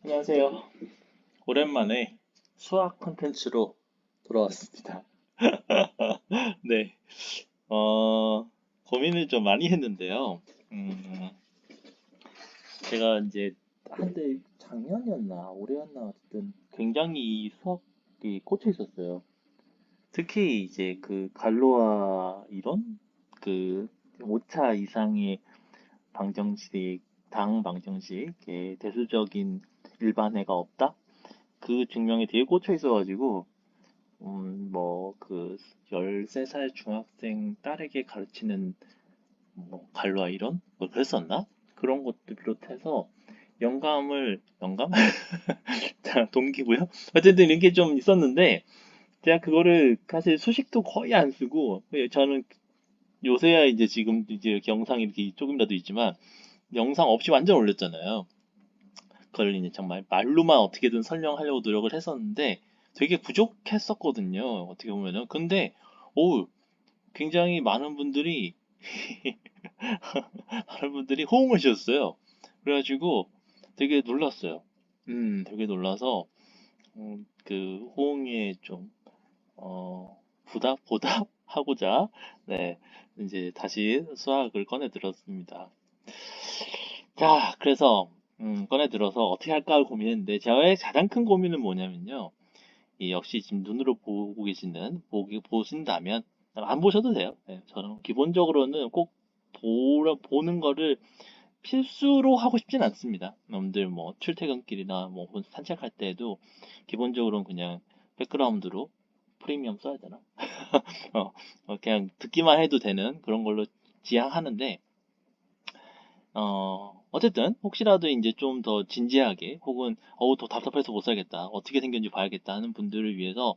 안녕하세요. 오랜만에 수학 콘텐츠로 돌아왔습니다. 네, 고민을 좀 많이 했는데요. 제가 이제 한때 작년이었나 올해였나 어쨌든 굉장히 이 수학이 꽂혀 있었어요. 특히 이제 그 갈로아 이론, 그 5차 이상의 방정식, 당 방정식의 대수적인 일반회가 없다? 그 증명에 되게 꽂혀 있어가지고 그 13살 중학생 딸에게 가르치는 뭐 갈로아 이론? 뭐 그랬었나? 그런 것도 비롯해서 영감? 자, 동기부여? 어쨌든 이런 게 좀 있었는데 제가 그거를 사실 수식도 거의 안 쓰고 저는 요새야 이제 지금 이제 이렇게 영상이 이렇게 조금이라도 있지만 영상 없이 완전 올렸잖아요. 그걸 이제 정말 말로만 어떻게든 설명하려고 노력을 했었는데 되게 부족했었거든요. 어떻게 보면은. 근데, 오, 굉장히 많은 분들이 호응을 주셨어요. 그래가지고 되게 놀랐어요. 되게 놀라서, 그 호응에 좀, 보답하고자, 네, 이제 다시 수학을 꺼내 들었습니다. 자, 그래서, 꺼내 들어서 어떻게 할까 고민했는데, 저의 가장 큰 고민은 뭐냐면요. 이 역시 지금 눈으로 보고 보신다면, 안 보셔도 돼요. 네, 저는 기본적으로는 꼭 보는 거를 필수로 하고 싶진 않습니다. 남들 뭐 출퇴근길이나 뭐 산책할 때에도 기본적으로는 그냥 백그라운드로 프리미엄 써야 되나? 그냥 듣기만 해도 되는 그런 걸로 지향하는데, 어쨌든 혹시라도 이제 좀 더 진지하게 혹은 더 답답해서 못 살겠다. 어떻게 생겼는지 봐야겠다 하는 분들을 위해서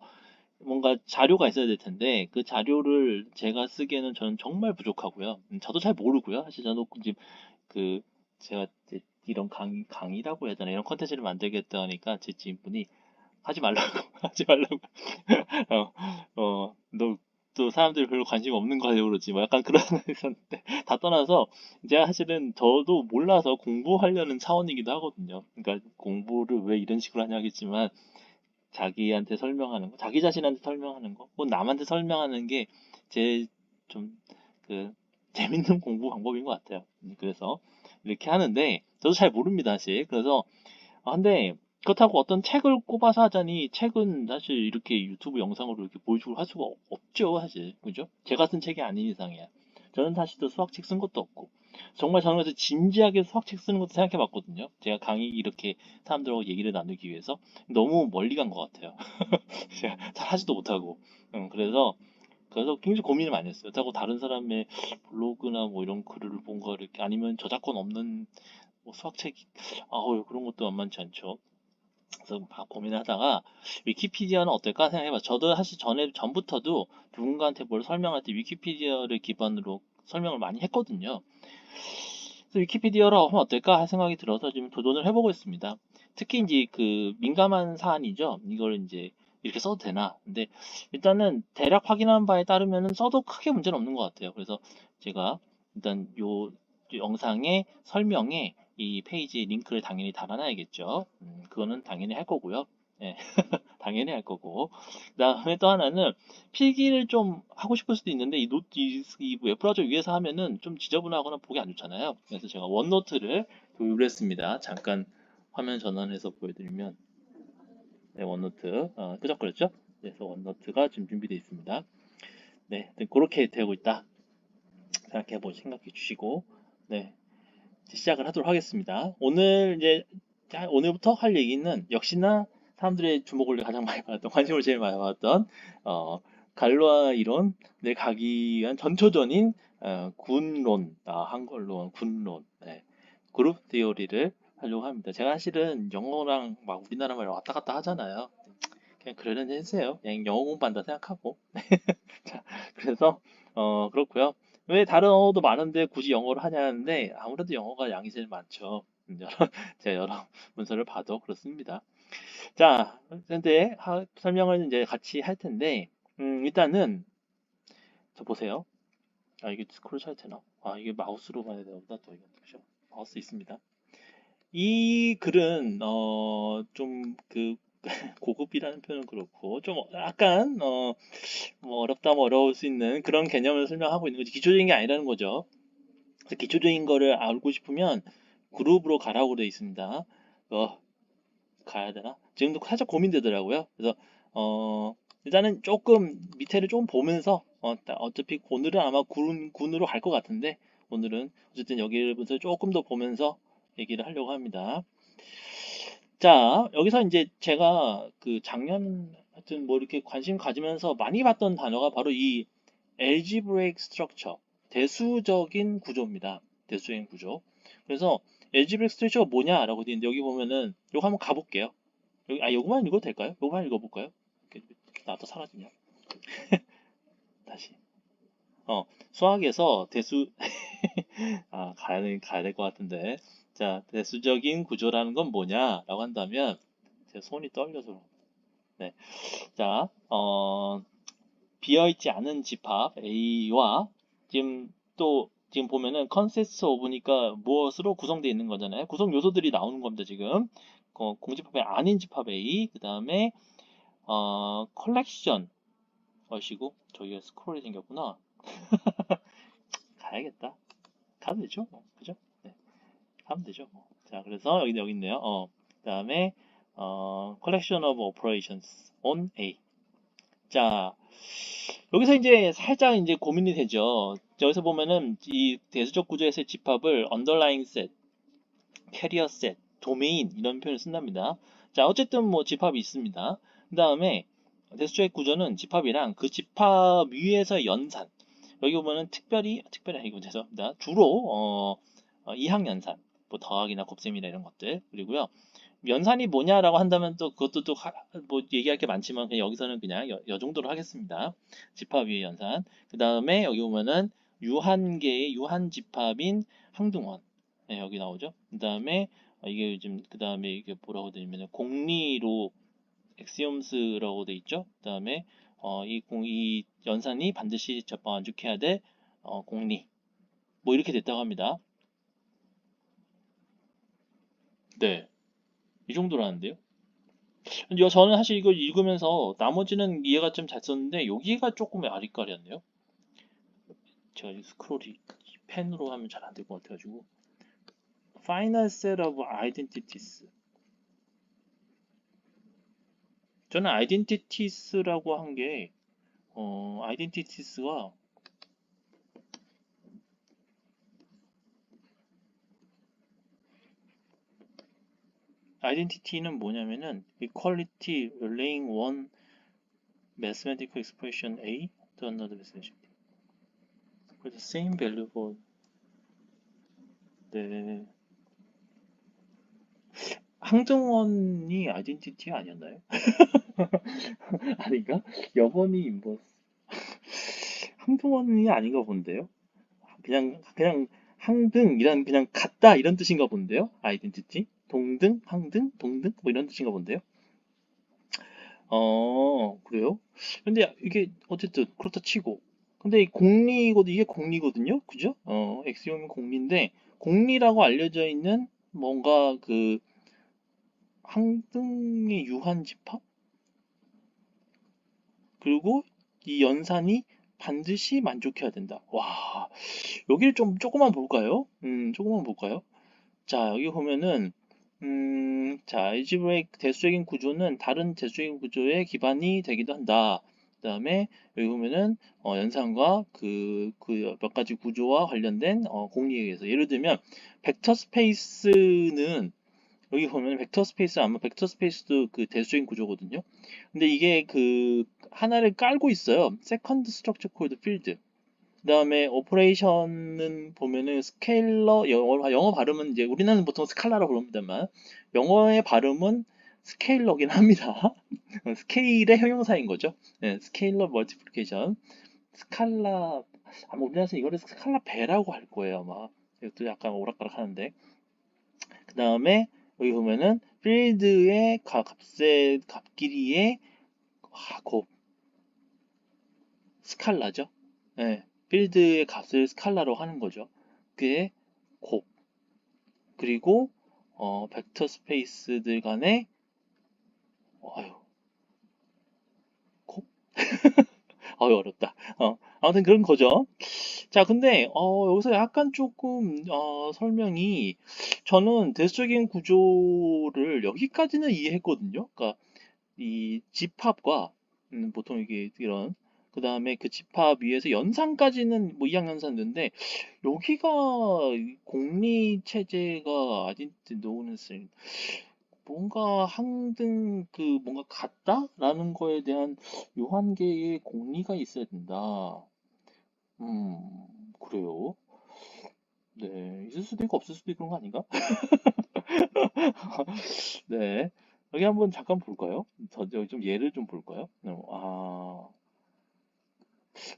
뭔가 자료가 있어야 될 텐데 그 자료를 제가 쓰기에는 저는 정말 부족하고요. 저도 잘 모르고요. 사실 저도 지금 그 제가 이제 이런 강의라고 해야 되나 이런 컨텐츠를 만들겠다 하니까 제 지인분이 하지 말라고 하지 말라고 어, 너 또 사람들이 별로 관심 없는 거 하려고 그러지 뭐 약간 그런 거 있었는데 다 떠나서 제가 사실은 저도 몰라서 공부하려는 차원이기도 하거든요. 그러니까 공부를 왜 이런 식으로 하냐겠지만 자기한테 설명하는 거, 자기 자신한테 설명하는 거, 혹은 남한테 설명하는 게 제 좀 그 재밌는 공부 방법인 것 같아요. 그래서 이렇게 하는데 저도 잘 모릅니다, 사실. 그래서 근데 그렇다고 어떤 책을 꼽아서 하자니 책은 사실 이렇게 유튜브 영상으로 이렇게 보여주고 할 수가 없죠, 사실. 그죠? 제가 쓴 책이 아닌 이상이야. 저는 사실 또 수학책 쓴 것도 없고. 정말 저는 그래서 진지하게 수학책 쓰는 것도 생각해 봤거든요. 제가 강의 이렇게 사람들하고 얘기를 나누기 위해서. 너무 멀리 간 것 같아요. 제가 잘 하지도 못하고. 그래서 굉장히 고민을 많이 했어요. 그렇다고 다른 사람의 블로그나 뭐 이런 글을 본거 이렇게 아니면 저작권 없는 뭐 수학책, 그런 것도 만만치 않죠. 그래서 막 고민하다가 위키피디아는 어떨까 생각해봐. 저도 사실 전부터도 누군가한테 뭘 설명할 때 위키피디아를 기반으로 설명을 많이 했거든요. 그래서 위키피디아로 하면 어떨까 생각이 들어서 지금 도전을 해보고 있습니다. 특히 이제 그 민감한 사안이죠. 이걸 이제 이렇게 써도 되나? 근데 일단은 대략 확인한 바에 따르면은 써도 크게 문제는 없는 것 같아요. 그래서 제가 일단 요 영상의 설명에 이 페이지 링크를 당연히 달아놔야겠죠. 그거는 당연히 할 거고요. 예, 당연히 할 거고. 그다음에 또 하나는 필기를 좀 하고 싶을 수도 있는데 이 웹브라우저 위에서 하면은 좀 지저분하거나 보기 안 좋잖아요. 그래서 제가 원노트를 도입을 했습니다. 잠깐 화면 전환해서 보여드리면 네, 원노트 끄적거렸죠? 그래서 원노트가 지금 준비되어 있습니다. 네, 그렇게 되고 있다 생각해 주시고 네, 시작을 하도록 하겠습니다. 오늘부터 할 얘기는 역시나 사람들의 주목을 가장 많이 받았던, 관심을 제일 많이 받았던, 갈로아 이론을 가기 위한 전초전인, 군론, 한글로 군론, 네, 그룹 티오리를 하려고 합니다. 제가 사실은 영어랑 막 우리나라 말 왔다 갔다 하잖아요. 그냥 그러려니 해주세요. 그냥 영어 공부한다 생각하고. 자, 그래서 그렇고요. 왜 다른 언어도 많은데 굳이 영어를 하냐는데 아무래도 영어가 양이 제일 많죠. 제가 여러 문서를 봐도 그렇습니다. 자, 근데 설명을 이제 같이 할 텐데 일단은 저 보세요. 이게 스크롤 잘 되나? 이게 마우스로 봐야 되나 보다. 또 이거 보죠. 마우스 있습니다. 이 글은 좀 그 고급이라는 표현은 그렇고 좀 약간 뭐 어렵다 뭐 어려울 수 있는 그런 개념을 설명하고 있는 거지 기초적인 게 아니라는 거죠. 그래서 기초적인 거를 알고 싶으면 그룹으로 가라고 되어 있습니다. 가야 되나? 지금도 살짝 고민되더라고요. 그래서 일단은 조금 밑에를 좀 보면서 어차피 오늘은 아마 군으로 갈 것 같은데 오늘은 어쨌든 여기를 조금 더 보면서 얘기를 하려고 합니다. 자, 여기서 이제 제가 그 작년 하여튼 뭐 이렇게 관심 가지면서 많이 봤던 단어가 바로 이 algebraic structure, 대수적인 구조입니다. 대수적인 구조. 그래서 algebraic structure가 뭐냐라고 되어 있는데 여기 보면은 요거 한번 가볼게요. 요거만 읽어도 될까요? 요거만 읽어볼까요? 이렇게 나도 사라지냐? 다시. 수학에서 대수 가야 될 것 같은데. 자, 대수적인 구조라는 건 뭐냐라고 한다면 제 손이 떨려서 네. 자, 비어있지 않은 집합 A와 지금 보면은 컨센서스 오브니까 무엇으로 구성되어 있는 거잖아요. 구성 요소들이 나오는 겁니다, 지금. 공집합이 아닌 집합 A, 그 다음에 컬렉션 것이고, 저기가 스크롤이 생겼구나. 가야겠다. 가도 되죠? 뭐, 그죠? 네, 가면 되죠. 뭐. 자, 그래서 여기 있네요. 그 다음에 collection of operations on A. 자, 여기서 이제 살짝 이제 고민이 되죠. 여기서 보면은 이 대수적 구조에서의 집합을 underlying set, carrier set, domain 이런 표현을 쓴답니다. 자, 어쨌든 뭐 집합이 있습니다. 그 다음에 대수적 구조는 집합이랑 그 집합 위에서 연산. 여기 보면은 특별히 아니고 죄송합니다. 주로 이항 연산, 뭐 더하기나 곱셈이나 이런 것들 그리고요. 연산이 뭐냐라고 한다면 또 그것도 또 뭐 얘기할 게 많지만 그냥 여기서는 그냥 여 정도로 하겠습니다. 집합 위의 연산. 그 다음에 여기 보면은 유한계의 유한 집합인 항등원. 네, 여기 나오죠. 그 다음에 이게 요즘 그 다음에 이게 뭐라고 되냐면 공리로 엑시옴스라고 돼 있죠. 그 다음에 이 연산이 반드시 만족해야 될 공리. 뭐 이렇게 됐다고 합니다. 네, 이 정도라는데요. 저는 사실 이거 읽으면서 나머지는 이해가 좀 잘 썼는데 여기가 조금 아리까리였네요. 제가 이 스크롤이 펜으로 하면 잘 안 될 것 같아가지고 Final set of identities. 저는 identities라고 한 게 identities가 identity는 뭐냐면은 equality laying one mathematical expression A to another mathematical with the same value for 네. 항등원이 아이덴티티 아니었나요? 아닌가? 여번이 뭐 항등원이 아닌가 본데요? 그냥 항등이란 그냥 같다 이런 뜻인가 본데요? 아이덴티티? 동등? 항등? 동등? 뭐 이런 뜻인가 본데요? 그래요? 근데 이게 어쨌든 그렇다 치고 근데 이게 공리거든요? 그죠? 엑시옴은 공리인데 공리라고 알려져 있는 뭔가 그 항등의 유한 집합? 그리고 이 연산이 반드시 만족해야 된다. 와, 여기를 좀 조금만 볼까요? 조금만 볼까요? 자, 여기 보면은 자, 알지브레이크 대수적인 구조는 다른 대수적인 구조의 기반이 되기도 한다. 그다음에 여기 보면은 연산과 그 몇 가지 구조와 관련된 공리에 의해서 예를 들면 벡터 스페이스는 여기 보면 벡터 스페이스 아마 벡터 스페이스도 그 대수적인 구조거든요. 근데 이게 그 하나를 깔고 있어요. 세컨드 스트럭처 코드 필드. 그다음에 오퍼레이션은 보면은 스케일러 영어 발음은 이제 우리나라는 보통 스칼라라고 부릅니다만 영어의 발음은 스케일러긴 합니다. 스케일의 형용사인 거죠. 네, 스케일러 멀티플리케이션. 스칼라 아마 우리나라에서 이거를 스칼라 배라고 할 거예요, 아마. 이것도 약간 오락가락 하는데. 그다음에 여기 보면은 필드의 값 길이의 곱 스칼라죠. 네, 필드의 값을 스칼라로 하는 거죠. 그게 곱 그리고 벡터 스페이스들 간의 아유, 코? 아유, 어렵다. 아무튼 그런 거죠. 자, 근데 여기서 약간 조금 설명이 저는 대수적인 구조를 여기까지는 이해했거든요. 그러니까 이 집합과 보통 이게 이런 그 다음에 그 집합 위에서 연산까지는 뭐 이항연산인데 여기가 공리 체제가 아직도 노는스 뭔가 항등 그 뭔가 같다라는 거에 대한 유한계의 공리가 있어야 된다. 그래요. 네, 있을 수도 있고 없을 수도 있고 그런 거 아닌가? 네, 여기 한번 잠깐 볼까요? 좀 예를 좀 볼까요?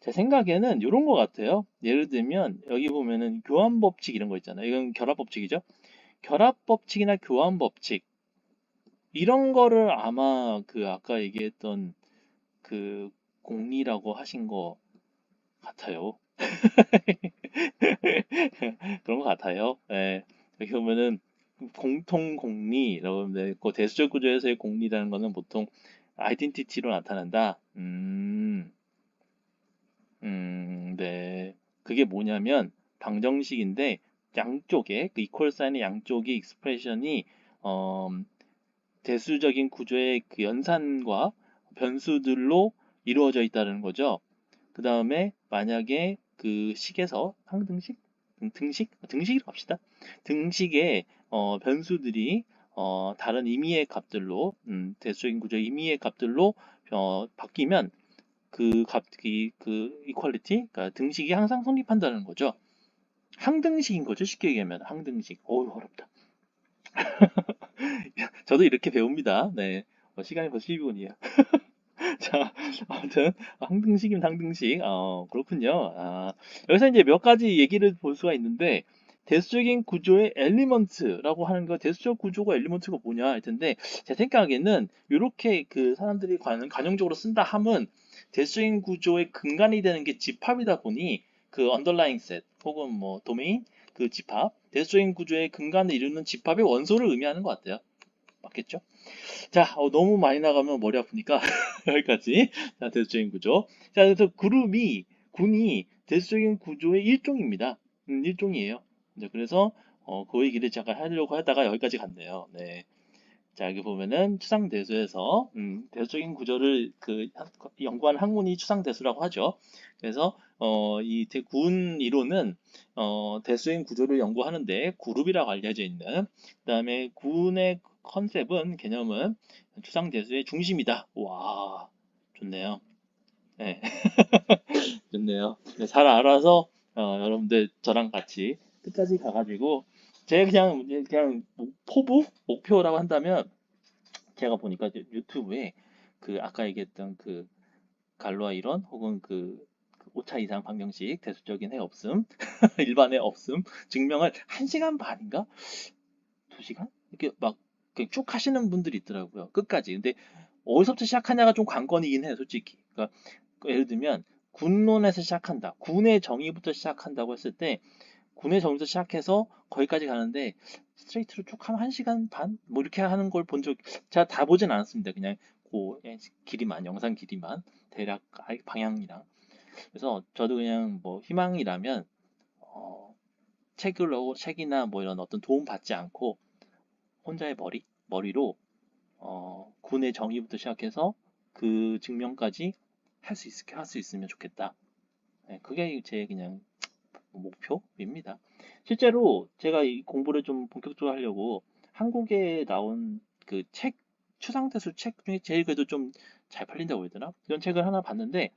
제 생각에는 이런 거 같아요. 예를 들면 여기 보면은 교환 법칙 이런 거 있잖아요. 이건 결합 법칙이죠. 결합 법칙이나 교환 법칙 이런 거를 아마 그 아까 얘기했던 그 공리라고 하신 거 같아요. 그런 것 같아요. 예. 여기 보면은 공통 공리라고 하면 그 대수적 구조에서의 공리라는 거는 보통 아이덴티티로 나타난다. 네. 그게 뭐냐면 방정식인데 양쪽에 그 이퀄 사인의 양쪽의 익스프레션이 어, 대수적인 구조의 그 연산과 변수들로 이루어져 있다는 거죠. 그 다음에 만약에 그 식에서 항등식, 등식이라고 합시다. 등식의 변수들이 다른 임의의 값들로 대수적인 구조의 임의의 값들로 바뀌면 그 값, 그 이퀄리티, 그러니까 등식이 항상 성립한다는 거죠. 항등식인 거죠. 쉽게 얘기하면 항등식. 어우 어렵다. 저도 이렇게 배웁니다. 네. 시간이 벌써 12분이에요. 자, 아무튼 항등식이면 항등식. 그렇군요. 여기서 이제 몇 가지 얘기를 볼 수가 있는데 대수적인 구조의 엘리먼트라고 하는 거 대수적 구조가 엘리먼트가 뭐냐 할 텐데 제 생각에는 이렇게 그 사람들이 관용적으로 쓴다 함은 대수적인 구조의 근간이 되는 게 집합이다 보니 그 언더라잉 셋 혹은 뭐 도메인 그 집합 대수적인 구조의 근간을 이루는 집합의 원소를 의미하는 것 같아요. 맞겠죠? 자, 너무 많이 나가면 머리 아프니까 여기까지. 자, 대수적인 구조. 자, 그래서 군이 대수적인 구조의 일종입니다. 일종이에요. 네, 그래서 그 얘기를 잠깐 하려고 하다가 여기까지 갔네요. 네. 자, 여기 보면은 추상대수에서 대수적인 구조를 그 연구한 학문이 추상대수라고 하죠. 그래서 이 군 이론은 대수적인 구조를 연구하는데 그룹이라고 알려져 있는 그다음에 군의 컨셉은 개념은 추상대수의 중심이다. 와, 좋네요. 네, 좋네요. 네, 잘 알아서 여러분들 저랑 같이 끝까지 가가지고 제가 그냥 포부 목표라고 한다면 제가 보니까 유튜브에 그 아까 얘기했던 그 갈로아 이론 혹은 그 5차 이상 방정식 대수적인 해 없음 일반의 없음 증명을 1시간 반인가 2시간 이렇게 막 그냥 쭉 하시는 분들이 있더라고요 끝까지. 근데 어디서부터 시작하냐가 좀 관건이긴 해요 솔직히. 그러니까 예를 들면 군론에서 시작한다 군의 정의부터 시작한다고 했을 때 군의 정의부터 시작해서 거기까지 가는데 스트레이트로 쭉 하면 1시간 반? 뭐 이렇게 하는 걸 본 적, 제가 다 보진 않았습니다. 그냥 그 길이만, 영상 길이만, 대략 방향이랑. 그래서 저도 그냥 뭐 희망이라면, 책이나 뭐 이런 어떤 도움 받지 않고, 혼자의 머리로, 군의 정의부터 시작해서 그 증명까지 할 수 있으면 좋겠다. 네, 그게 제 그냥 목표입니다. 실제로 제가 이 공부를 좀 본격적으로 하려고 한국에 나온 그 책, 추상대수 책 중에 제일 그래도 좀 잘 팔린다고 해야 되나? 이런 책을 하나 봤는데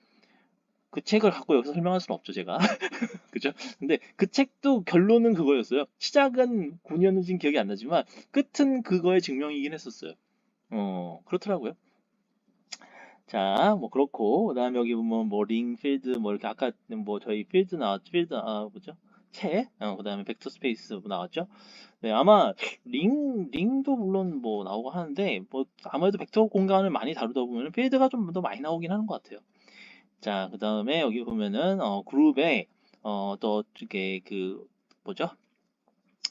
그 책을 갖고 여기서 설명할 수는 없죠, 제가. 그죠? 근데 그 책도 결론은 그거였어요. 시작은 9년인지는 기억이 안 나지만 끝은 그거의 증명이긴 했었어요. 그렇더라고요. 자, 뭐 그렇고 그다음에 여기 보면 뭐 링필드 뭐 이렇게 아까 뭐 저희 필드 뭐죠? 그다음에 벡터 스페이스 뭐 나왔죠? 네, 아마 링도 물론 뭐 나오고 하는데 뭐 아무래도 벡터 공간을 많이 다루다 보면 필드가 좀 더 많이 나오긴 하는 것 같아요. 자, 그다음에 여기 보면은 그룹에 또 이게 그 뭐죠?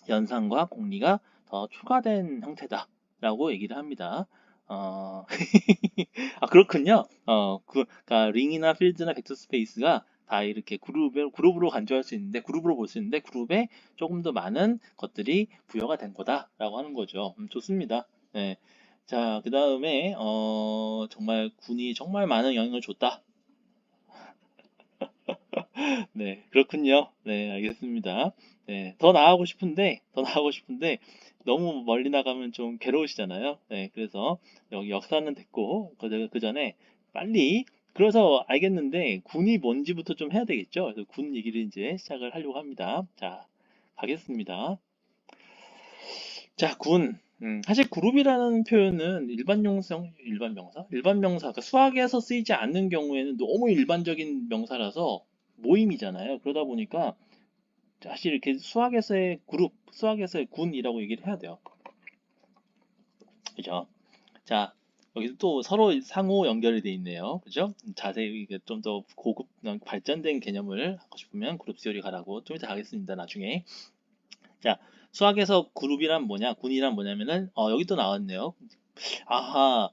연산과 공리가 더 추가된 형태다라고 얘기를 합니다. 어, 아, 그렇군요. 그러니까 링이나 필드나 벡터 스페이스가 다 이렇게 그룹으로 간주할 수 있는데, 그룹으로 볼 수 있는데, 그룹에 조금 더 많은 것들이 부여가 된 거다라고 하는 거죠. 좋습니다. 네. 자, 그 다음에, 정말 군이 정말 많은 영향을 줬다. 네, 그렇군요. 네, 알겠습니다. 네, 더 나가고 싶은데, 너무 멀리 나가면 좀 괴로우시잖아요. 네, 그래서 여기 역사는 됐고, 그 전에 빨리, 그래서 알겠는데, 군이 뭔지부터 좀 해야 되겠죠? 그래서 군 얘기를 이제 시작을 하려고 합니다. 자, 가겠습니다. 자, 군. 사실 그룹이라는 표현은 일반 명사, 그러니까 수학에서 쓰이지 않는 경우에는 너무 일반적인 명사라서 모임이잖아요. 그러다 보니까 사실 이렇게 수학에서의 그룹, 수학에서의 군이라고 얘기를 해야 돼요. 그죠? 자, 여기서 또 서로 상호 연결이 돼 있네요. 그죠? 자세히 좀 더 고급, 발전된 개념을 하고 싶으면 그룹 시어리 가라고 좀 이따 가겠습니다. 나중에. 자, 수학에서 그룹이란 뭐냐, 군이란 뭐냐면은, 여기 또 나왔네요. 아하,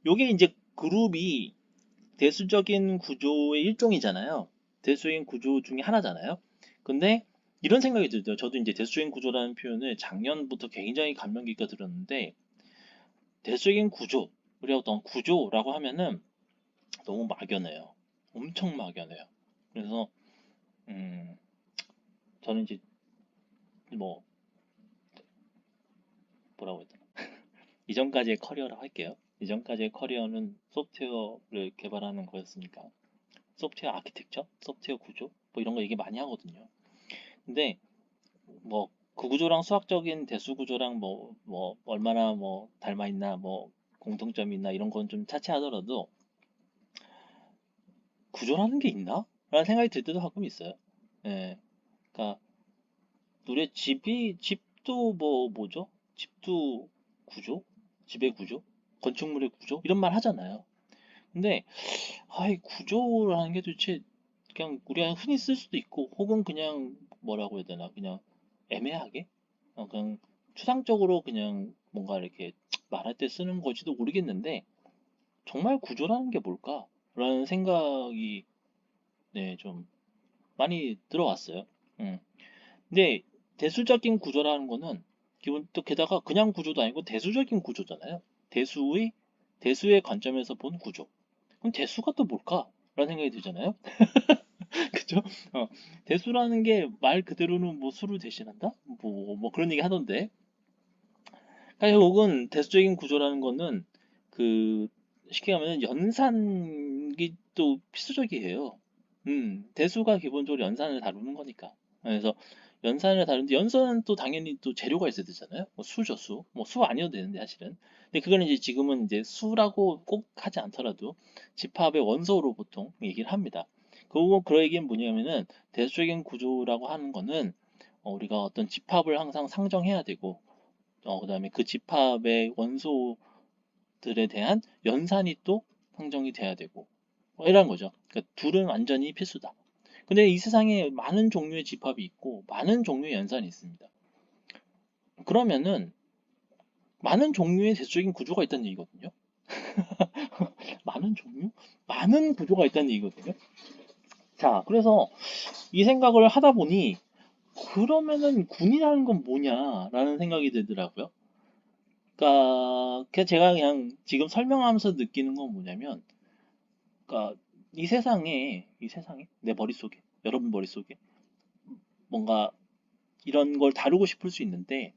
요게 이제 그룹이 대수적인 구조의 일종이잖아요. 대수적인 구조 중에 하나잖아요. 근데 이런 생각이 들죠. 저도 이제 대수적인 구조라는 표현을 작년부터 굉장히 감명 깊게 들었는데, 대수적인 구조, 우리가 어떤 구조라고 하면은 너무 막연해요. 엄청 막연해요. 그래서, 음, 저는 이제 뭐, 뭐라고 했더라. 이전까지의 커리어라고 할게요. 이전까지의 커리어는 소프트웨어를 개발하는 거였으니까. 소프트웨어 아키텍처, 소프트웨어 구조, 뭐 이런 거 얘기 많이 하거든요. 근데 뭐 그 구조랑 수학적인 대수 구조랑 뭐 얼마나 뭐 닮아 있나, 뭐 공통점이 있나 이런 건 좀 차치하더라도 구조라는 게 있나? 라는 생각이 들 때도 가끔 있어요. 예. 그러니까 우리 집도 뭐죠? 집도 구조? 집의 구조? 건축물의 구조? 이런 말 하잖아요. 근데 이 구조라는 게 도대체 그냥 우리가 흔히 쓸 수도 있고, 혹은 그냥 뭐라고 해야 되나, 그냥 애매하게, 그냥 추상적으로 그냥 뭔가 이렇게 말할 때 쓰는 건지도 모르겠는데, 정말 구조라는 게 뭘까? 라는 생각이, 네, 좀 많이 들어왔어요. 음. 근데 대수적인 구조라는 거는 기본 또 게다가 그냥 구조도 아니고 대수적인 구조잖아요. 대수의 대수의 관점에서 본 구조. 그럼 대수가 또 뭘까? 라는 생각이 들잖아요. 그죠? 어, 대수라는 게 말 그대로는 뭐 수를 대신한다? 뭐 그런 얘기 하던데. 혹은 대수적인 구조라는 거는 그 쉽게 하면 연산이 또 필수적이에요. 대수가 기본적으로 연산을 다루는 거니까. 그래서 연산을 다루는데 연산은 또 당연히 또 재료가 있어야 되잖아요. 뭐 수죠, 수. 뭐 수 아니어도 되는데 사실은. 근데 그거는 이제 지금은 이제 수라고 꼭 하지 않더라도 집합의 원소로 보통 얘기를 합니다. 그 얘기는 뭐냐면은 대수적인 구조라고 하는 거는 우리가 어떤 집합을 항상 상정해야 되고, 그다음에 그 집합의 원소들에 대한 연산이 또 상정이 돼야 되고, 이런 거죠. 그러니까 둘은 완전히 필수다. 근데 이 세상에 많은 종류의 집합이 있고 많은 종류의 연산이 있습니다. 그러면은 많은 종류의 대수적인 구조가 있다는 얘기거든요. 많은 종류? 많은 구조가 있다는 얘기거든요. 자, 그래서 이 생각을 하다 보니 그러면은 군이라는 건 뭐냐라는 생각이 들더라고요. 그러니까 제가 그냥 지금 설명하면서 느끼는 건 뭐냐면, 그러니까 이 세상에 내 머릿속에, 여러분 머릿속에 뭔가 이런 걸 다루고 싶을 수 있는데,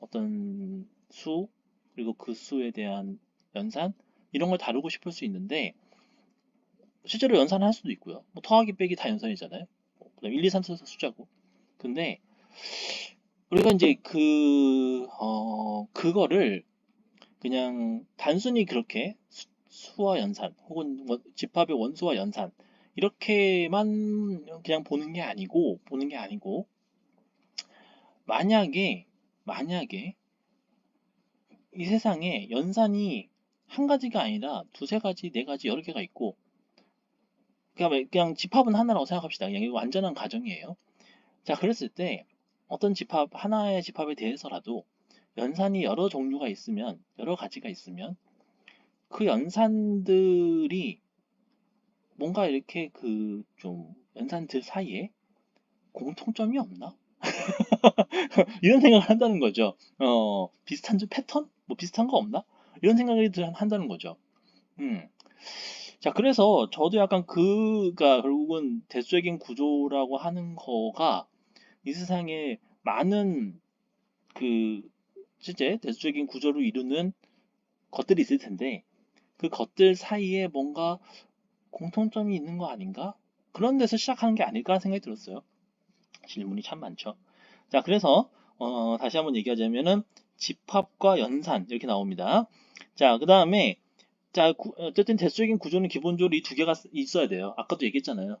어떤 수, 그리고 그 수에 대한 연산, 이런 걸 다루고 싶을 수 있는데, 실제로 연산할 수도 있고요. 뭐 더하기 빼기 다 연산이잖아요. 그다음 1, 2, 3, 4 숫자고. 근데 우리가 이제 그거를 그냥 단순히 그렇게 수와 연산, 혹은 집합의 원수와 연산, 이렇게만 그냥 보는 게 아니고, 만약에 이 세상에 연산이 한 가지가 아니라 두세 가지, 네 가지, 여러 개가 있고, 그냥 집합은 하나라고 생각합시다. 그냥 이거 완전한 가정이에요. 자, 그랬을 때 어떤 하나의 집합에 대해서라도 연산이 여러 종류가 있으면, 여러 가지가 있으면, 그 연산들이 뭔가 이렇게 그 좀 연산들 사이에 공통점이 없나? 이런 생각을 한다는 거죠. 비슷한 좀 패턴? 뭐 비슷한 거 없나? 이런 생각을 한다는 거죠. 음. 자, 그래서 저도 약간 그가 결국은 대수적인 구조라고 하는 거가 이 세상에 많은 그 실제 대수적인 구조를 이루는 것들이 있을 텐데 그 것들 사이에 뭔가 공통점이 있는 거 아닌가? 그런 데서 시작하는 게 아닐까 생각이 들었어요. 질문이 참 많죠. 자, 그래서 다시 한번 얘기하자면은 집합과 연산 이렇게 나옵니다. 자, 그 다음에 자, 어쨌든 대수적인 구조는 기본적으로 이 두 개가 있어야 돼요. 아까도 얘기했잖아요.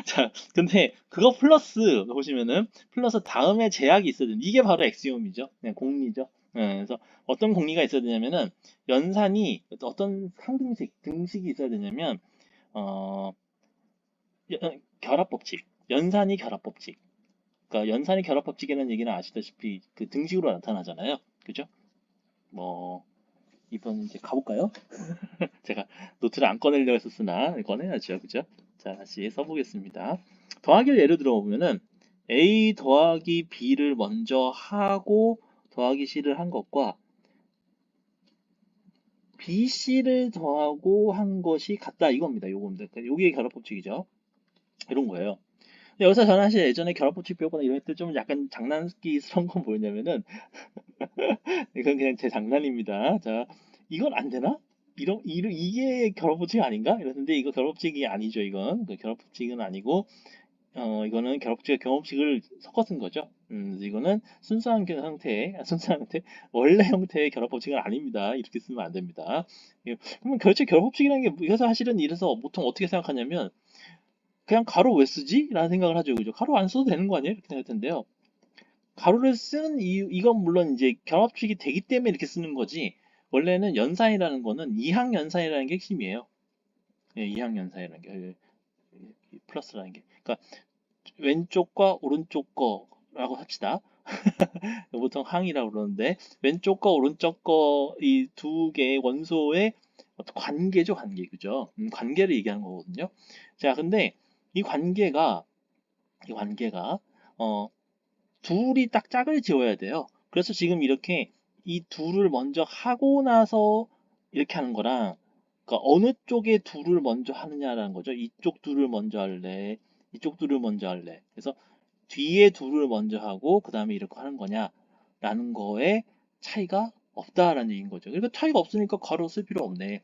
자, 근데 그거 플러스 보시면은 플러스 다음에 제약이 있어야 되는 이게 바로 엑시옴이죠. 네, 공리죠. 그래서 어떤 공리가 있어야 되냐면은 연산이 어떤 상등식 등식이 있어야 되냐면 어, 결합법칙, 연산이 결합법칙. 그러니까 연산이 결합법칙이라는 얘기는 아시다시피 그 등식으로 나타나잖아요. 그죠? 뭐 이번 이제 가볼까요? 제가 노트를 안 꺼내려고 했었으나 꺼내야죠. 그죠? 자, 다시 써보겠습니다. 더하기를 예를 들어보면은 A 더하기 B를 먼저 하고 더하기 C를 한 것과 BC를 더하고 한 것이 같다 이겁니다. 요겁니다. 요게 결합법칙이죠. 이런 거예요. 근데 여기서 저는 사실 예전에 결합법칙 배우거나 이럴 때 좀 약간 장난기스러운 건 뭐냐면은 이건 그냥 제 장난입니다. 자, 이건 안 되나? 이게 결합법칙 아닌가? 이랬는데 이거 결합법칙이 아니죠. 이건 그 결합법칙은 아니고 이거는 결합법칙과 경합식을 섞어 쓴 거죠. 이거는 순수한 형태, 순수한 형태, 원래 형태의 결합법칙은 아닙니다. 이렇게 쓰면 안 됩니다. 그러면 결체 결합법칙이라는 게 이래서 사실은 이래서 보통 어떻게 생각하냐면 그냥 가로 왜 쓰지? 라는 생각을 하죠. 그죠? 가로 안 써도 되는 거 아니에요? 이렇게 생각할 텐데요. 가로를 쓰는 이건 물론 이제 결합식이 되기 때문에 이렇게 쓰는 거지. 원래는 연산이라는 거는 이항 연산이라는 게 핵심이에요. 예, 이항 연산이라는 게 플러스라는 게. 그러니까 왼쪽과 오른쪽 거라고 합시다. 보통 항이라고 그러는데 왼쪽과 오른쪽 거 이 두 개의 원소의 어떤 관계죠, 관계. 그죠? 관계를 얘기하는 거거든요. 자, 근데 이 관계가 이 관계가 어 둘이 딱 짝을 지어야 돼요. 그래서 지금 이렇게 이 둘을 먼저 하고 나서 이렇게 하는 거랑 그러니까 어느 쪽에 둘을 먼저 하느냐라는 거죠. 이쪽 둘을 먼저 할래, 이쪽 둘을 먼저 할래. 그래서 뒤에 둘을 먼저 하고 그 다음에 이렇게 하는 거냐라는 거에 차이가 없다라는 얘기인 거죠. 그러니까 차이가 없으니까 가로 쓸 필요 없네.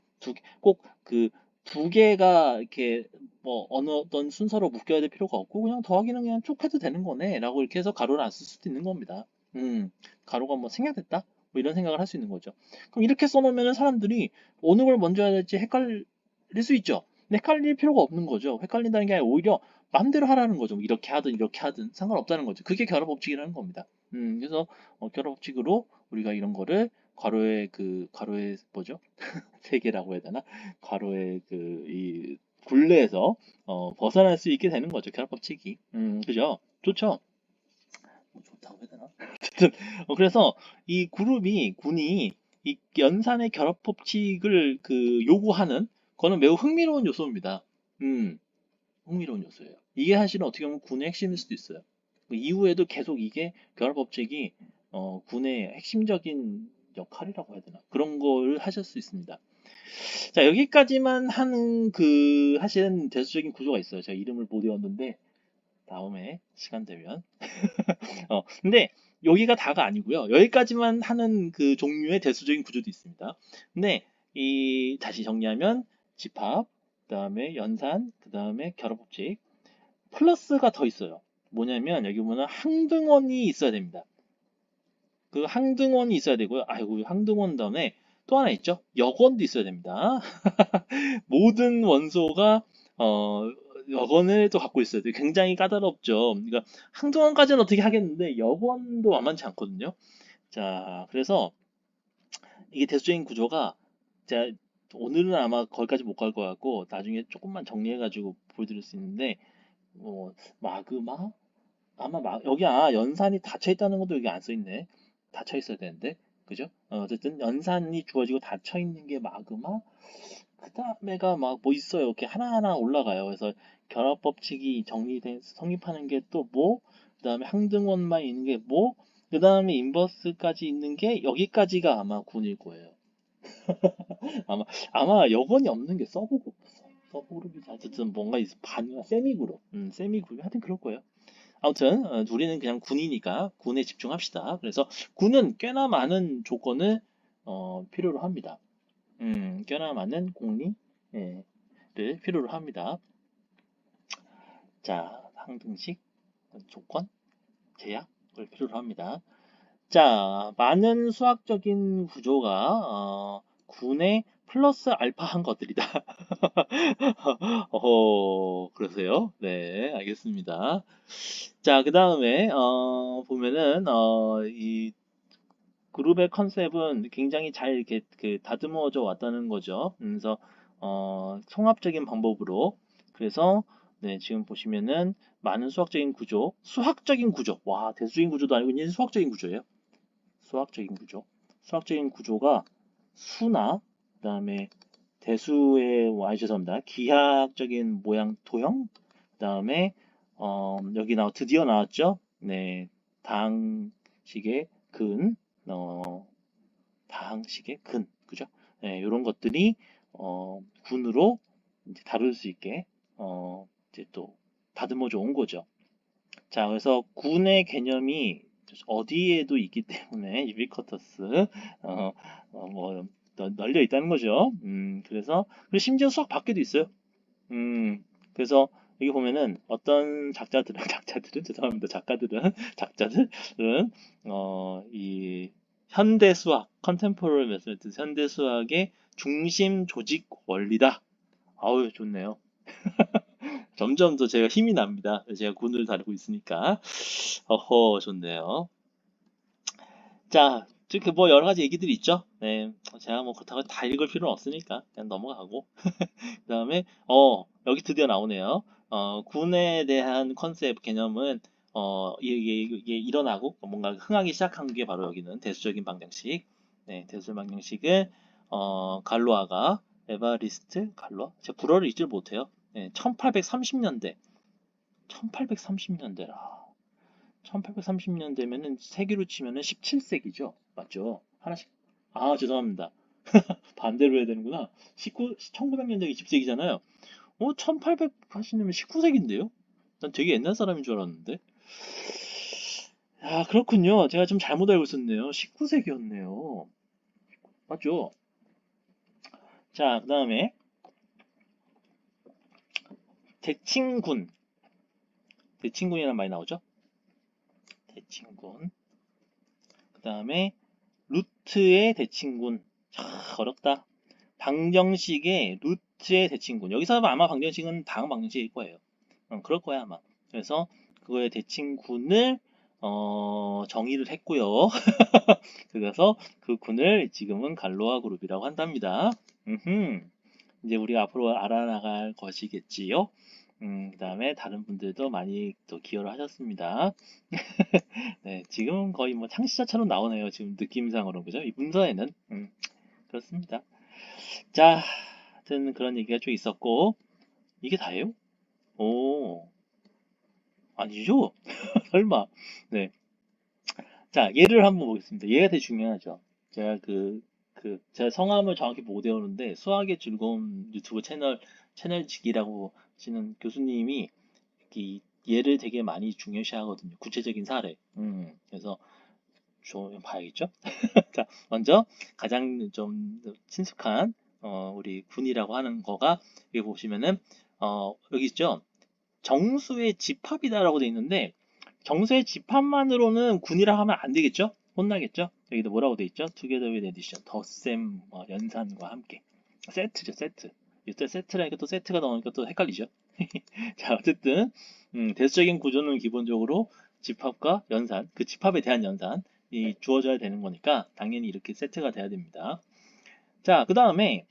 꼭 그 두 개가 이렇게 뭐 어느 어떤 순서로 묶여야 될 필요가 없고 그냥 더하기는 그냥 쭉 해도 되는 거네라고 이렇게 해서 가로를 안 쓸 수도 있는 겁니다. 가로가 뭐 생략됐다? 뭐 이런 생각을 할 수 있는 거죠. 그럼 이렇게 써놓으면 사람들이 어느 걸 먼저 해야 될지 헷갈릴 수 있죠. 근데 헷갈릴 필요가 없는 거죠. 헷갈린다는 게 아니라 오히려 마음대로 하라는 거죠. 뭐 이렇게 하든 상관없다는 거죠. 그게 결합법칙이라는 겁니다. 그래서 결합법칙으로 우리가 이런 거를 가로의 뭐죠? 세계라고 해야 되나? 가로의 그 이 굴레에서 벗어날 수 있게 되는 거죠. 결합법칙이. 그죠? 좋죠? 뭐 좋다고 해야 되나? 어쨌든 그래서 이 군이 이 연산의 결합법칙을 그 요구하는 거는 매우 흥미로운 요소입니다. 음, 흥미로운 요소예요. 이게 사실은 어떻게 보면 군의 핵심일 수도 있어요. 그 이후에도 계속 이게 결합법칙이 군의 핵심적인 역할이라고 해야 되나? 그런 걸 하실 수 있습니다. 자, 여기까지만 하는 그 사실은 대수적인 구조가 있어요. 제가 이름을 못 외웠는데 다음에 시간 되면. 근데 여기가 다가 아니고요. 여기까지만 하는 그 종류의 대수적인 구조도 있습니다. 근데 이 다시 정리하면 집합, 그다음에 연산, 그다음에 결합법칙, 플러스가 더 있어요. 뭐냐면 여기 보면 항등원이 있어야 됩니다. 그 항등원이 있어야 되고요. 아이고 항등원 다음에 또 하나 있죠. 역원도 있어야 됩니다. 모든 원소가 어, 역원을 또 갖고 있어야 돼요. 굉장히 까다롭죠. 그러니까 항등원까지는 어떻게 하겠는데 역원도 만만치 않거든요. 자, 그래서 이게 대수적인 구조가 제가 오늘은 아마 거기까지 못 갈 것 같고 나중에 조금만 정리해가지고 보여드릴 수 있는데 마그마? 아마 여기 연산이 닫혀 있다는 것도 여기 안 써 있네. 닫혀 있어야 되는데, 그죠? 어쨌든 연산이 주어지고 닫혀 있는 게 마그마. 그 다음에가 막 뭐 있어요. 이렇게 하나하나 올라가요. 그래서 결합 법칙이 정리된 성립하는 게 또 뭐, 그 다음에 항등원만 있는 게 뭐, 그 다음에 인버스까지 있는 게 여기까지가 아마 군일 거예요. 아마 여건이 없는 게 서브그룹이지. 어쨌든 뭔가 세미그룹, 세미그룹 하여튼 그럴 거예요. 아무튼 우리는 그냥 군이니까 군에 집중합시다. 그래서 군은 꽤나 많은 조건을 필요로 합니다. 꽤나 많은 공리를 필요로 합니다. 자, 항등식 조건 제약을 필요로 합니다. 자, 많은 수학적인 구조가 군의 플러스 알파한 것들이다. 그러세요? 네, 알겠습니다. 자, 그 다음에 보면은 이 그룹의 컨셉은 굉장히 잘 이렇게 다듬어져 왔다는 거죠. 그래서 통합적인 방법으로 그래서 네, 지금 보시면은 많은 수학적인 구조, 와, 대수적인 구조도 아니고 이제 수학적인 구조예요. 수학적인 구조가 수나 그다음에 대수의 죄송합니다. 기하학적인 모양 도형 그다음에 여기 드디어 나왔죠. 네, 다항식의 근 다항식의 근 그죠? 네, 이런 것들이 군으로 이제 다룰 수 있게 이제 또 다듬어져 온 거죠. 자, 그래서 군의 개념이 어디에도 있기 때문에 유비쿼터스 뭐 널려 있다는 거죠. 그래서 그리고 심지어 수학 밖에도 있어요. 그래서 여기 보면은 어떤 작자들은 죄송합니다. 작자들은 이 현대 수학 컨템포러리 메소드 현대 수학의 중심 조직 원리다. 아우 좋네요. 점점 더 제가 힘이 납니다. 제가 군을 다루고 있으니까. 좋네요. 자, 그 뭐 여러 가지 얘기들이 있죠. 네, 제가 뭐 그렇다고 다 읽을 필요는 없으니까 그냥 넘어가고. 그 다음에 여기 드디어 나오네요. 군에 대한 컨셉 개념은 이게 일어나고 뭔가 흥하기 시작한 게 바로 여기는 대수적인 방정식. 네, 대수적인 방정식을 갈로아가 에바리스트 갈로아 제가 불어를 읽질 못해요. 네, 1830년대라. 1830년대면은 세기로 치면은 17세기죠. 맞죠? 하나씩. 아, 죄송합니다. 반대로 해야 되는구나. 1900년대 20세기잖아요. 1800 하시면 19세기인데요? 난 되게 옛날 사람인 줄 알았는데. 아, 그렇군요. 제가 좀 잘못 알고 있었네요. 19세기였네요. 맞죠? 자, 그 다음에 대칭군. 대칭군이라는 말이 나오죠? 대칭군. 그 다음에 루트의 대칭군. 어렵다. 방정식의 루트의 대칭군. 여기서 아마 방정식은 다음 방정식일 거예요. 그럴 거야 아마. 그래서 그거의 대칭군을 정의를 했고요. 그래서 그 군을 지금은 갈로아 그룹이라고 한답니다. 이제 우리가 앞으로 알아나갈 것이겠지요. 그 다음에 다른 분들도 많이 또 기여를 하셨습니다. 네, 지금 거의 뭐 창시자처럼 나오네요. 지금 느낌상으로 그죠? 이 문서에는 그렇습니다. 자, 하여튼 그런 얘기가 좀 있었고 이게 다예요? 오, 아니죠? 설마. 네. 자, 얘를 한번 보겠습니다. 얘가 되게 중요하죠. 제가 제가 성함을 정확히 못 외우는데, 수학의 즐거움 유튜브 채널직이라고 하시는 교수님이 얘를 되게 많이 중요시 하거든요. 구체적인 사례. 그래서 좀 봐야겠죠? 자, 먼저 가장 좀 친숙한, 우리 군이라고 하는 거가, 여기 보시면은, 여기 있죠? 정수의 집합이다라고 돼 있는데, 정수의 집합만으로는 군이라 하면 안 되겠죠? 혼나겠죠? 여기도 뭐라고 돼 있죠? Together with addition, 덧셈, 연산과 함께. 세트죠, 세트. 이때 세트라니까 또 세트가 나오니까 또 헷갈리죠? 자, 어쨌든, 대수적인 구조는 기본적으로 집합과 연산, 그 집합에 대한 연산이 주어져야 되는 거니까, 당연히 이렇게 세트가 돼야 됩니다. 자, 그 다음에,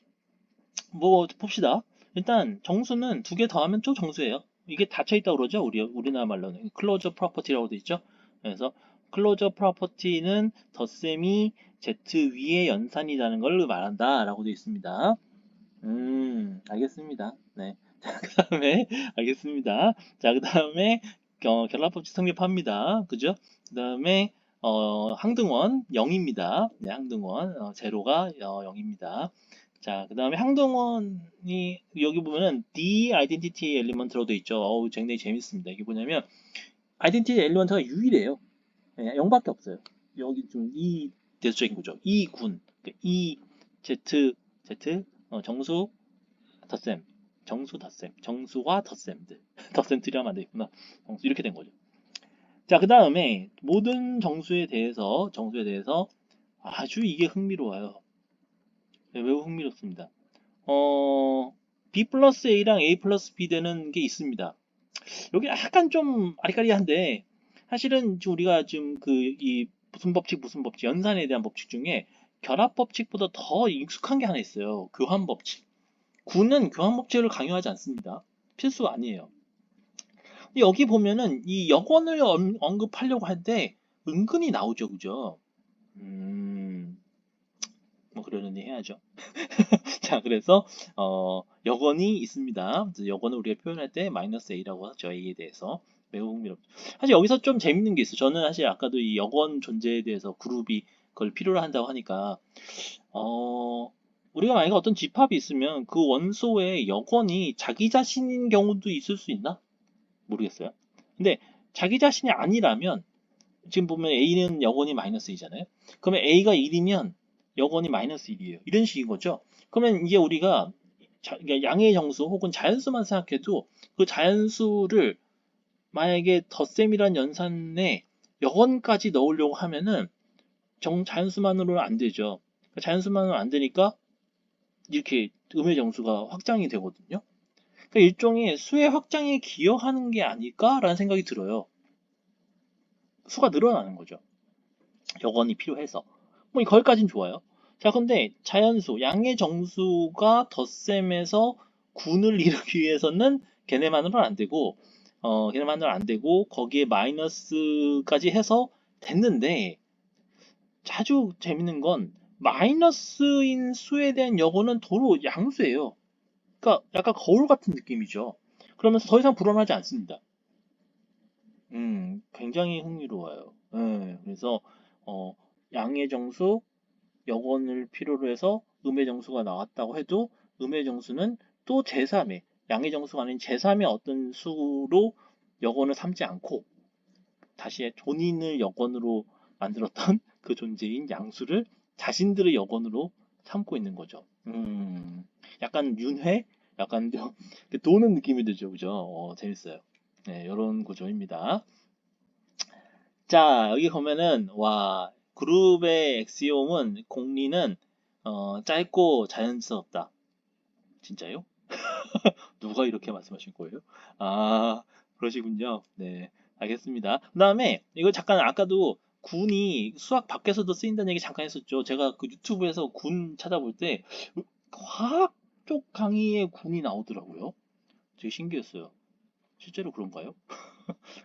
뭐, 봅시다. 일단, 정수는 두 개 더하면 또 정수예요. 이게 닫혀있다고 그러죠? 우리나라 말로는. 클로저 프로퍼티라고 돼 있죠? 그래서 클로저 프로퍼티는 덧셈이 Z 위의 연산이라는 걸 말한다 라고 되어 있습니다. 알겠습니다. 네. 자, 그 다음에, 알겠습니다. 자, 그 다음에, 결합법칙 성립합니다. 그죠? 그 다음에, 항등원 0입니다. 네, 항등원, 제로가 0입니다. 자, 그 다음에 항등원이, 여기 보면은 D 아이덴티티 엘리먼트로 되어 있죠. 어우, 굉장히 재밌습니다. 이게 뭐냐면, 아이덴티티 엘리먼트가 유일해요. 네, 0밖에 없어요. 여기 좀 이 대수적인 거죠. 이 군, 이 Z, 정수, 덧셈, 정수 덧셈, 정수와 덧셈들. 덧셈들이 하면 안 되겠구나. 정수 이렇게 된 거죠. 자, 그 다음에 모든 정수에 대해서 아주 이게 흥미로워요. 네, 매우 흥미롭습니다. B 플러스 A랑 A 플러스 B 되는 게 있습니다. 여기 약간 좀 아리까리한데 사실은 지금 우리가 지금 이 무슨 법칙 연산에 대한 법칙 중에 결합 법칙보다 더 익숙한 게 하나 있어요. 교환 법칙. 구는 교환 법칙을 강요하지 않습니다. 필수가 아니에요. 여기 보면은 이 역원을 언급하려고 할 때 은근히 나오죠, 그죠? 뭐 그러려니 해야죠. 자, 그래서 역원이 있습니다. 역원을 우리가 표현할 때 마이너스 a라고 하죠. a에 대해서 매우 흥미롭죠. 사실 여기서 좀 재밌는 게 있어요. 저는 사실 아까도 이 역원 존재에 대해서 그룹이 그걸 필요로 한다고 하니까 우리가 만약에 어떤 집합이 있으면 그 원소의 역원이 자기 자신인 경우도 있을 수 있나? 모르겠어요. 근데 자기 자신이 아니라면 지금 보면 a는 역원이 마이너스 2잖아요. 그러면 a가 1이면 역원이 마이너스 1이에요. 이런 식인 거죠. 그러면 이게 우리가 그러니까 양의 정수 혹은 자연수만 생각해도 그 자연수를 만약에 덧셈이란 연산에 역원까지 넣으려고 하면은 자연수만으로는 안 되죠. 자연수만으로는 안 되니까 이렇게 음의 정수가 확장이 되거든요. 그러니까 일종의 수의 확장에 기여하는 게 아닐까라는 생각이 들어요. 수가 늘어나는 거죠. 역원이 필요해서. 뭐 거기까진 좋아요. 자, 근데 자연수, 양의 정수가 덧셈에서 군을 이루기 위해서는 걔네만으로는 안 되고, 거기에 마이너스까지 해서 됐는데, 아주 재밌는 건 마이너스인 수에 대한 역원은 도로 양수예요. 그러니까 약간 거울 같은 느낌이죠. 그러면서 더 이상 불어나지 않습니다. 굉장히 흥미로워요. 예, 그래서 양의 정수, 역원을 필요로 해서 음의 정수가 나왔다고 해도 음의 정수는 또 제3의 양의 정수가 아닌 제3의 어떤 수로 역원을 삼지 않고 다시 본인을 역원으로 만들었던 그 존재인 양수를 자신들의 역원으로 삼고 있는 거죠. 약간 윤회? 약간 좀 도는 느낌이 들죠, 그죠? 재밌어요. 네, 이런 구조입니다. 자, 여기 보면은, 와, 그룹의 엑시옴은, 공리는, 짧고 자연스럽다. 진짜요? 누가 이렇게 말씀하신 거예요? 아, 그러시군요. 네, 알겠습니다. 그 다음에, 이거 잠깐, 아까도 군이 수학 밖에서도 쓰인다는 얘기 잠깐 했었죠. 제가 그 유튜브에서 군 찾아볼 때, 화학 쪽 강의에 군이 나오더라고요. 되게 신기했어요. 실제로 그런가요?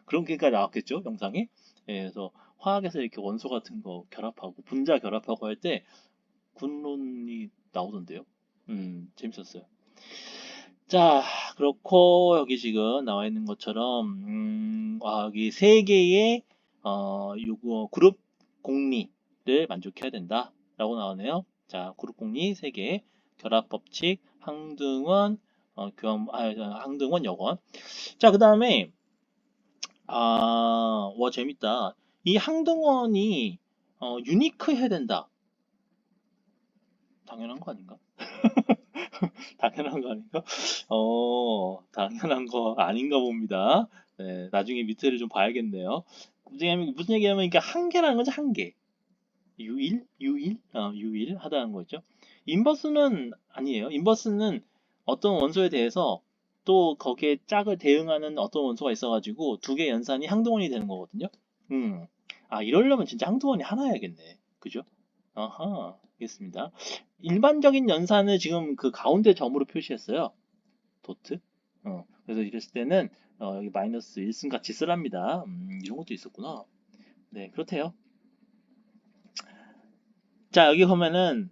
그런 게가 나왔겠죠, 영상에? 예, 그래서 화학에서 이렇게 원소 같은 거 결합하고 분자 결합하고 할 때 군론이 나오던데요. 재밌었어요. 자, 그렇고 여기 지금 나와 있는 것처럼 여기 세 개의 요거 그룹 공리를 만족해야 된다라고 나오네요. 자, 그룹 공리 세 개, 결합 법칙, 항등원, 항등원 역원. 자, 그다음에 와, 재밌다. 이 항등원이 유니크 해야 된다. 당연한 거 아닌가? 당연한 거 아닌가? 당연한 거 아닌가 봅니다. 네, 나중에 밑에를 좀 봐야겠네요. 무슨 얘기냐면, 이게 한계라는 거죠, 한계. 유일? 유일? 유일 하다는 거죠. 인버스는 아니에요. 인버스는 어떤 원소에 대해서 또 거기에 짝을 대응하는 어떤 원소가 있어가지고 두 개 연산이 항등원이 되는 거거든요. 이러려면 진짜 항등원이 하나야겠네. 그죠? 아하, 알겠습니다. 일반적인 연산을 지금 그 가운데 점으로 표시했어요. 도트. 그래서 이랬을 때는 여기 마이너스 1승 같이 쓰랍니다. 이런 것도 있었구나. 네, 그렇대요. 자, 여기 보면은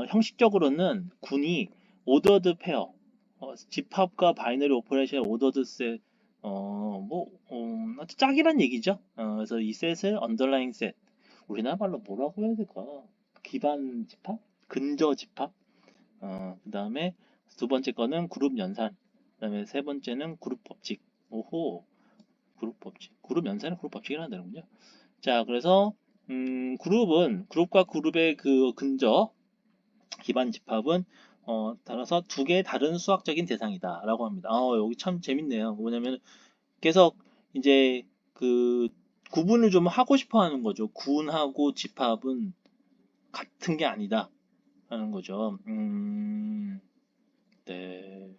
형식적으로는 군이 오더드 페어, 집합과 바이너리 오퍼레이션 오더드 셋, 짝이란 얘기죠. 그래서 이 셋을 언더라인 셋, 우리나라 말로 뭐라고 해야 될까? 기반 집합? 근저 집합? 그 다음에 두 번째 거는 그룹 연산, 그 다음에 세 번째는 그룹 법칙. 오호, 그룹 법칙. 그룹 연산은 그룹 법칙이라는 되는군요. 자, 그래서 그룹과 그룹의 그 근저 기반 집합은 따라서 두 개의 다른 수학적인 대상이다라고 합니다. 여기 참 재밌네요. 뭐냐면 계속 이제 그 구분을 좀 하고 싶어 하는 거죠. 군하고 집합은 같은 게 아니다 하는 거죠. 네.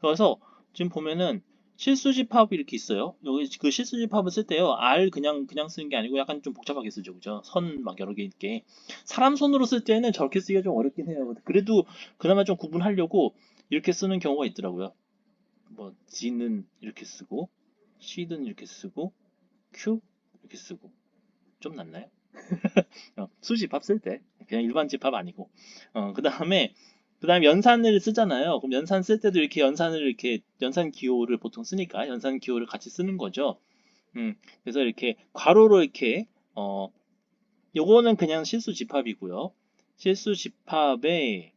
그래서 지금 보면은 실수 집합이 이렇게 있어요. 여기 그 실수 집합을 쓸 때요. R 그냥 쓰는 게 아니고 약간 좀 복잡하게 쓰죠. 그죠? 선 막 여러 개 있게. 사람 손으로 쓸 때는 저렇게 쓰기가 좀 어렵긴 해요. 그래도 그나마 좀 구분하려고 이렇게 쓰는 경우가 있더라고요. 뭐 G는 이렇게 쓰고 C는 이렇게 쓰고 Q 이렇게 쓰고 좀 낫나요? 수집합 쓸 때 그냥 일반 집합 아니고 그다음에 연산을 쓰잖아요. 그럼 연산 쓸 때도 이렇게 연산을 이렇게 연산 기호를 보통 쓰니까 연산 기호를 같이 쓰는 거죠. 그래서 이렇게 괄호로 이렇게 요거는 그냥 실수 집합이고요. 실수 집합에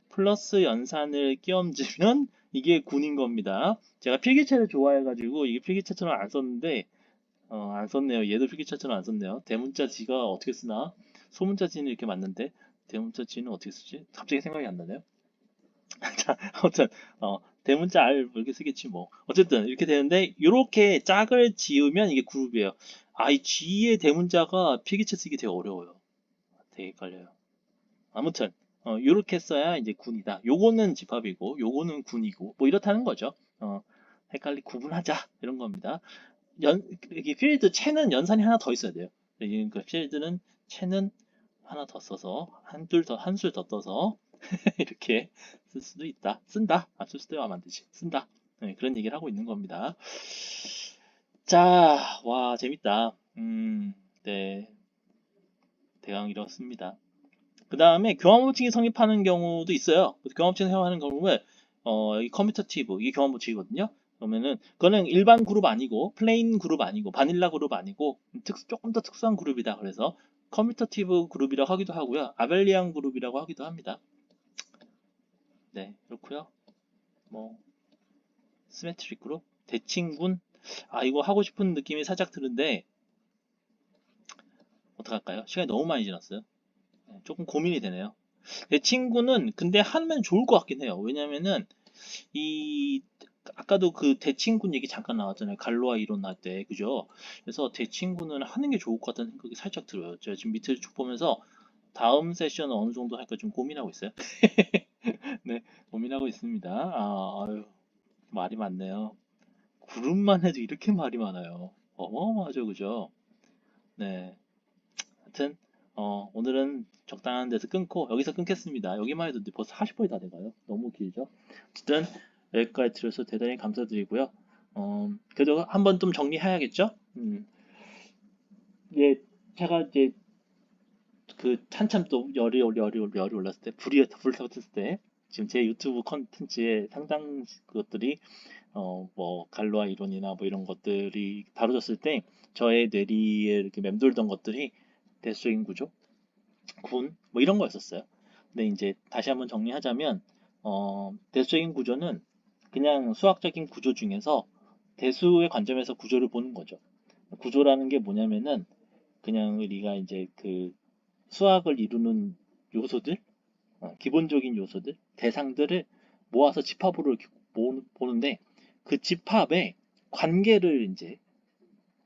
플러스 연산을 끼얹으면 이게 군인 겁니다. 제가 필기체를 좋아해가지고 이게 필기체처럼 안 썼는데 안 썼네요. 얘도 필기체처럼 안 썼네요. 대문자 지가 어떻게 쓰나? 소문자 지는 이렇게 맞는데 대문자 지는 어떻게 쓰지? 갑자기 생각이 안 나네요. 자, 아무튼 대문자 R 이렇게 쓰겠지 뭐. 어쨌든 이렇게 되는데 이렇게 짝을 지으면 이게 그룹이에요. 이 G의 대문자가 필기체 쓰기 되게 어려워요. 되게 헷갈려요. 아무튼 이렇게 써야 이제 군이다. 요거는 집합이고 요거는 군이고 뭐 이렇다는 거죠. 헷갈리 구분하자 이런 겁니다. 이게 필드 채는 연산이 하나 더 있어야 돼요. 그러니까 필드는 채는 하나 더 써서 한술 더 떠서 이렇게 쓸 수도 있다. 쓴다. 쓸 수도 하면 안 되지. 쓴다. 네, 그런 얘기를 하고 있는 겁니다. 자, 와, 재밌다. 네, 대강 이렇습니다. 그 다음에 교환법칙이 성립하는 경우도 있어요. 교환법칙이 성립하는 경우에 이 커뮤터티브 이게 교환법칙이거든요. 그러면은 그거는 일반 그룹 아니고 플레인 그룹 아니고 바닐라 그룹 아니고 조금 더 특수한 그룹이다. 그래서 커뮤터티브 그룹이라고 하기도 하고요. 아벨리안 그룹이라고 하기도 합니다. 네, 그렇고요. 뭐 시메트릭 그룹, 대칭군. 이거 하고 싶은 느낌이 살짝 드는데 어떡할까요? 시간이 너무 많이 지났어요. 네, 조금 고민이 되네요. 대칭군은 근데 하면 좋을 것 같긴 해요. 왜냐면은 이 아까도 그 대칭군 얘기 잠깐 나왔잖아요. 갈로아 이론 나올 때 그죠? 그래서 대칭군은 하는 게 좋을 것 같다는 생각이 살짝 들어요. 제가 지금 밑을 쭉 보면서 다음 세션은 어느 정도 할까 좀 고민하고 있어요. 네, 고민하고 있습니다. 아유, 말이 많네요. 그룹만 해도 이렇게 말이 많아요. 어마어마하죠, 그죠? 네, 하여튼 오늘은 적당한 데서 끊고 여기서 끊겠습니다. 여기만 해도 벌써 40분이 다 돼가요. 너무 길죠? 어쨌든 여기까지 들어서 대단히 감사드리고요. 그래도 한번 좀 정리해야겠죠? 예, 제가 이제 그 한참 또 열이 올랐을 때 불탔을 때 지금 제 유튜브 컨텐츠에 상당 것들이 뭐 갈로아 이론이나 뭐 이런 것들이 다뤄졌을 때 저의 뇌리에 이렇게 맴돌던 것들이 대수적인 구조, 군, 뭐 이런 거였었어요. 근데 이제 다시 한번 정리하자면 대수적인 구조는 그냥 수학적인 구조 중에서 대수의 관점에서 구조를 보는 거죠. 구조라는 게 뭐냐면은 그냥 우리가 이제 그 수학을 이루는 요소들, 기본적인 요소들, 대상들을 모아서 집합으로 이렇게 보는데 그 집합에 관계를 이제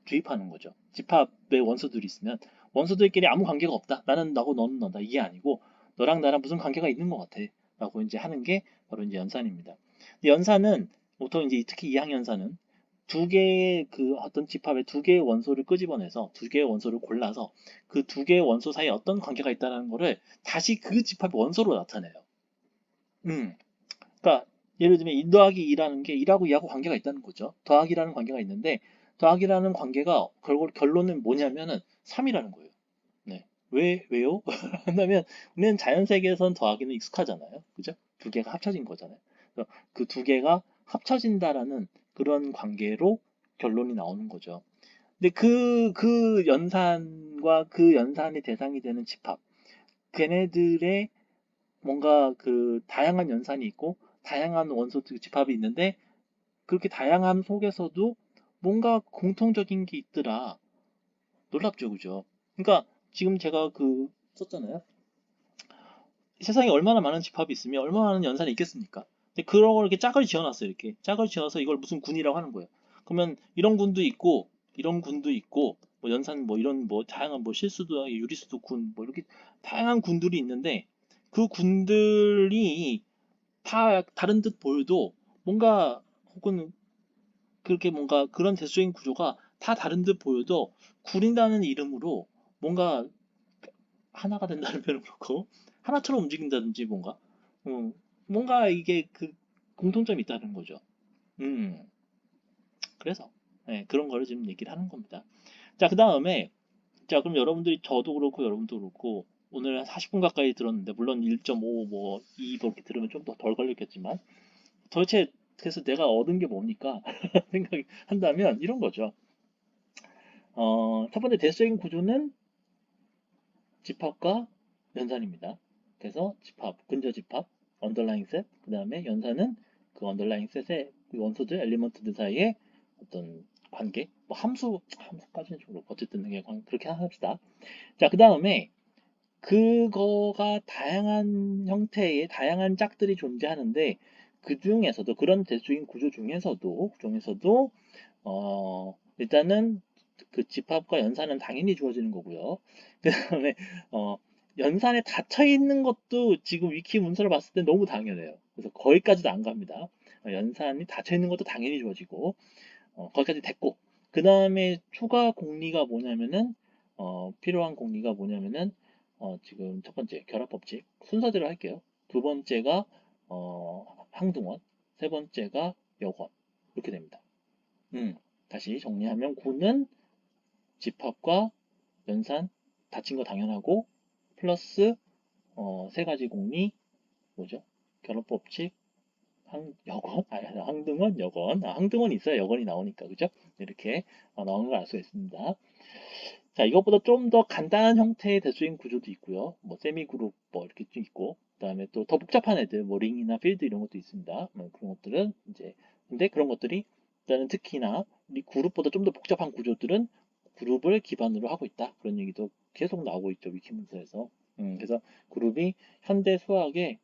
주입하는 거죠. 집합에 원소들이 있으면 원소들끼리 아무 관계가 없다. 나는 나고 너는 너다. 이게 아니고 너랑 나랑 무슨 관계가 있는 것 같아. 라고 이제 하는 게 바로 이제 연산입니다. 연산은 보통 이제 특히 이항연산은 두 개의 그 어떤 집합의 두 개의 원소를 끄집어내서 두 개의 원소를 골라서 그 두 개의 원소 사이에 어떤 관계가 있다는 거를 다시 그 집합의 원소로 나타내요. 음. 그러니까 예를 들면 1 더하기 2라는 게 1하고 2하고 관계가 있다는 거죠. 더하기라는 관계가 있는데 더하기라는 관계가 결론은 뭐냐면은 3이라는 거예요. 네. 왜요? 한다면 우리는 자연 세계에선 더하기는 익숙하잖아요. 그죠? 두 개가 합쳐진 거잖아요. 그래서 그 두 개가 합쳐진다라는 그런 관계로 결론이 나오는 거죠. 근데 그 연산과 그 연산의 대상이 되는 집합, 걔네들의 뭔가 그 다양한 연산이 있고 다양한 원소 집합이 있는데 그렇게 다양함 속에서도 뭔가 공통적인 게 있더라. 놀랍죠, 그죠? 그러니까 지금 제가 그 썼잖아요. 세상에 얼마나 많은 집합이 있으며 얼마나 많은 연산이 있겠습니까? 근데 그런 걸 이렇게 짝을 지어놨어요. 이렇게 짝을 지어서 이걸 무슨 군이라고 하는 거예요. 그러면 이런 군도 있고 이런 군도 있고 뭐 연산 뭐 이런 뭐 다양한 뭐 실수도 유리수도 군 뭐 이렇게 다양한 군들이 있는데 그 군들이 다 다른 듯 보여도 뭔가 혹은 그렇게 뭔가 그런 대수적인 구조가 다 다른 듯 보여도 군이라는 이름으로 뭔가 하나가 된다는 표현은 그렇고 하나처럼 움직인다든지 뭔가 음, 뭔가 이게 그 공통점이 있다는 거죠. 음, 그래서 네, 그런 거를 지금 얘기를 하는 겁니다. 자, 그 다음에 자, 그럼 여러분들이 저도 그렇고 여러분도 그렇고 오늘 한 40분 가까이 들었는데 물론 1.5 뭐 2 이렇게 들으면 좀 더 덜 걸렸겠지만 도대체 그래서 내가 얻은 게 뭡니까? 생각이 한다면 이런 거죠. 첫 번째 대수적인 구조는 집합과 연산입니다. 그래서 집합, 근저 집합, 언더라인 셋, 그 다음에 연산은 그 언더라인 셋의 그 원소들, 엘리먼트들 사이의 어떤 관계, 뭐 함수까지는 좀 그렇고 어쨌든 그렇게 합시다. 자, 그 다음에 그거가 다양한 형태의 다양한 짝들이 존재하는데 그 중에서도 그런 대수적인 구조 중에서도 일단은 그 집합과 연산은 당연히 주어지는 거고요. 그 다음에, 어, 연산에 닫혀 있는 것도 지금 위키 문서를 봤을 때 너무 당연해요. 그래서 거기까지도 안 갑니다. 연산이 닫혀 있는 것도 당연히 주어지고, 거기까지 됐고, 그 다음에 추가 공리가 뭐냐면은, 필요한 공리가 뭐냐면은, 지금 첫 번째, 결합법칙. 순서대로 할게요. 두 번째가, 항등원. 세 번째가 여권. 이렇게 됩니다. 다시 정리하면 구는 집합과 연산 닫힌 거 당연하고 플러스 세 가지 공리 뭐죠? 결합법칙 여건 항등원 여건 항등원이 있어야 여건이 나오니까 그죠? 이렇게 나오는 걸 알 수가 있습니다. 자 이것보다 좀 더 간단한 형태의 대수인 구조도 있고요. 뭐 세미 그룹 뭐 이렇게 좀 있고 그다음에 또 더 복잡한 애들 뭐 링이나 필드 이런 것도 있습니다. 뭐 그런 것들은 이제 근데 그런 것들이 일단은 특히나 이 그룹보다 좀 더 복잡한 구조들은 그룹을 기반으로 하고 있다. 그런 얘기도 계속 나오고 있죠. 위키문서에서. 그래서 그룹이 현대 수학의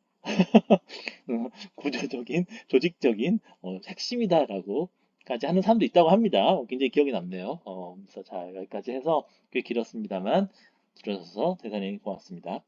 구조적인, 조직적인 핵심이다라고까지 하는 사람도 있다고 합니다. 굉장히 기억에 남네요. 그래서 자 여기까지 해서 꽤 길었습니다만 들어주셔서 대단히 고맙습니다.